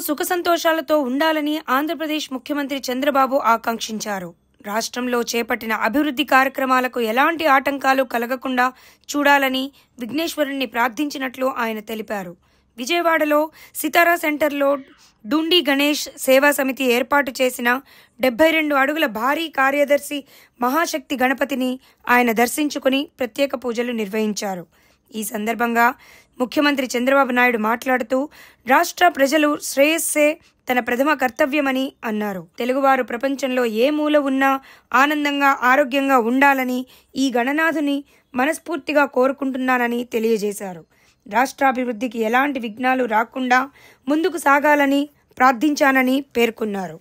సుఖ సంతోషాలతో ఉండాలని ఆంధ్రప్రదేశ్ ముఖ్యమంత్రి చంద్రబాబు ఆకాంక్షించారు. రాష్ట్రంలో చేపట్టిన అభివృద్ధి కార్యక్రమాలకు ఎలాంటి ఆటంకాలు కలగకుండా చూడాలని విఘ్నేశ్వరుణ్ణి ప్రార్థించినట్లు ఆయన తెలిపారు. విజయవాడలో సితారా సెంటర్లో డుండి గణేష్ సేవా సమితి ఏర్పాటు చేసిన 72 అడుగుల భారీ కార్యదర్శి మహాశక్తి గణపతిని ఆయన దర్శించుకుని ప్రత్యేక పూజలు నిర్వహించారు. ఈ సందర్భంగా ముఖ్యమంత్రి చంద్రబాబు నాయుడు మాట్లాడుతూ రాష్ట్ర ప్రజలు శ్రేయస్సే తన ప్రథమ కర్తవ్యమని అన్నారు. తెలుగువారు ప్రపంచంలో ఏ మూల ఉన్నా ఆనందంగా ఆరోగ్యంగా ఉండాలని ఈ గణనాథుని మనస్ఫూర్తిగా కోరుకుంటున్నానని తెలియజేశారు. రాష్ట్రాభివృద్ధికి ఎలాంటి విఘ్నాలు రాకుండా ముందుకు సాగాలని ప్రార్థించానని పేర్కొన్నారు.